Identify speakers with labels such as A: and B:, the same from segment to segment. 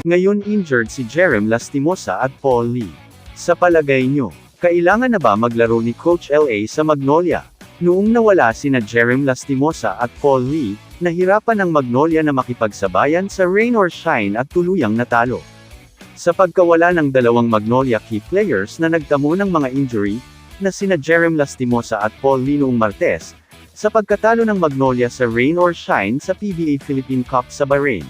A: Ngayon injured si Jerem Lastimosa at Paul Lee. Sa palagay nyo, kailangan na ba maglaro ni Coach LA sa Magnolia? Noong nawala sina Jerem Lastimosa at Paul Lee, nahirapan ang Magnolia na makipagsabayan sa rain or shine at tuluyang natalo. Sa pagkawala ng dalawang Magnolia key players na nagtamo ng mga injury, na sina Jerem Lastimosa at Paul Lee noong Martes, sa pagkatalo ng Magnolia sa rain or shine sa PBA Philippine Cup sa Bahrain.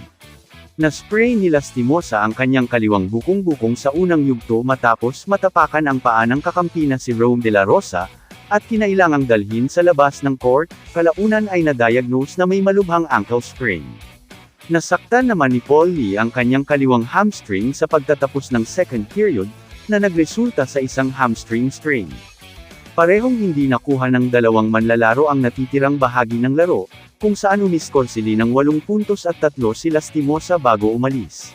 A: Na-spray ni Lastimosa ang kanyang kaliwang bukong-bukong sa unang yugto matapos matapakan ang paa ng kakampi na si Rome de la Rosa, at kinailangang dalhin sa labas ng court, kalaunan ay na-diagnose na may malubhang ankle sprain. Nasaktan naman ni Paul Lee ang kanyang kaliwang hamstring sa pagtatapos ng second period, na nagresulta sa isang hamstring strain. Parehong hindi nakuha ng dalawang manlalaro ang natitirang bahagi ng laro, kung saan umiskor sila ng 8 puntos at 3 si Lastimosa bago umalis.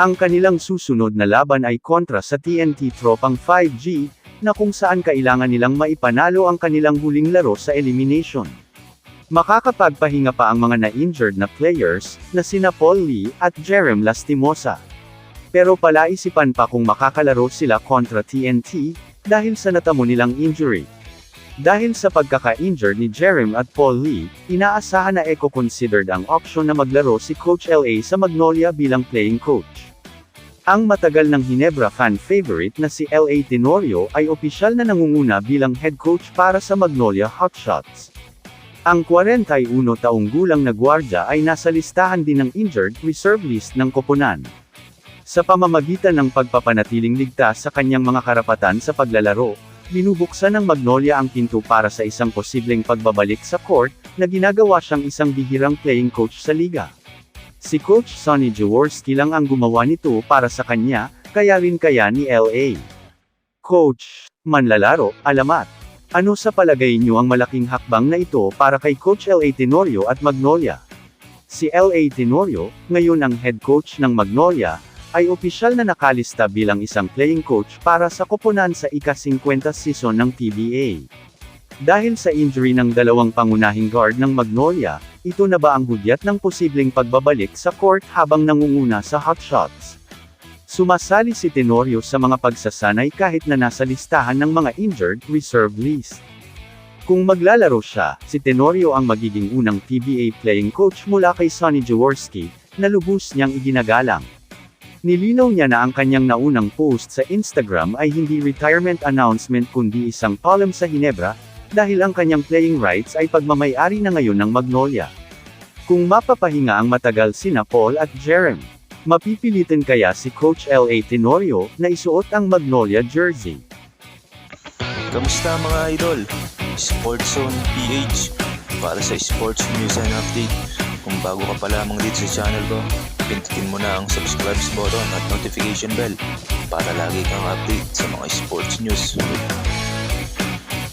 A: Ang kanilang susunod na laban ay kontra sa TNT Tropang 5G, na kung saan kailangan nilang maipanalo ang kanilang huling laro sa elimination. Makakapagpahinga pa ang mga na-injured na players, na sina Paul Lee at Jerem Lastimosa. Pero palaisipan pa kung makakalaro sila kontra TNT, dahil sa natamo nilang injury. Dahil sa pagkaka-injured ni Jerem at Paul Lee, inaasahan na eco-considered ang option na maglaro si Coach LA sa Magnolia bilang playing coach. Ang matagal ng Ginebra fan favorite na si LA Tenorio ay opisyal na nangunguna bilang head coach para sa Magnolia Hotshots. Ang 41 taong gulang na gwardiya ay nasa listahan din ng injured reserve list ng koponan. Sa pamamagitan ng pagpapanatiling ligtas sa kanyang mga karapatan sa paglalaro, binubuksan ng Magnolia ang pinto para sa isang posibleng pagbabalik sa court, na ginagawa siyang isang bihirang playing coach sa liga. Si Coach Sonny Jaworski lang ang gumawa nito para sa kanya, kaya rin kaya ni LA. Coach, manlalaro, alamat. Ano sa palagay niyo ang malaking hakbang na ito para kay Coach LA Tenorio at Magnolia? Si LA Tenorio, ngayon ang head coach ng Magnolia, ay opisyal na nakalista bilang isang playing coach para sa koponan sa ika-50 season ng PBA. Dahil sa injury ng dalawang pangunahing guard ng Magnolia, ito na ba ang hudyat ng posibleng pagbabalik sa court habang nangunguna sa Hotshots? Sumasali si Tenorio sa mga pagsasanay kahit na nasa listahan ng mga injured reserve list. Kung maglalaro siya, si Tenorio ang magiging unang PBA playing coach mula kay Sonny Jaworski, na lubos niyang iginagalang. Nilinaw niya na ang kanyang naunang post sa Instagram ay hindi retirement announcement kundi isang column sa Ginebra, dahil ang kanyang playing rights ay pagmamay-ari na ngayon ng Magnolia. Kung mapapahinga ang matagal sina Paul at Jerem, mapipilitin kaya si Coach LA Tenorio na isuot ang Magnolia jersey?
B: Kamusta mga idol? Sports Zone PH para sa sports news and update. Kung bago ka pa lamang dito sa channel ko, pindutin mo na ang subscribe button at notification bell para lagi kang update sa mga sports news.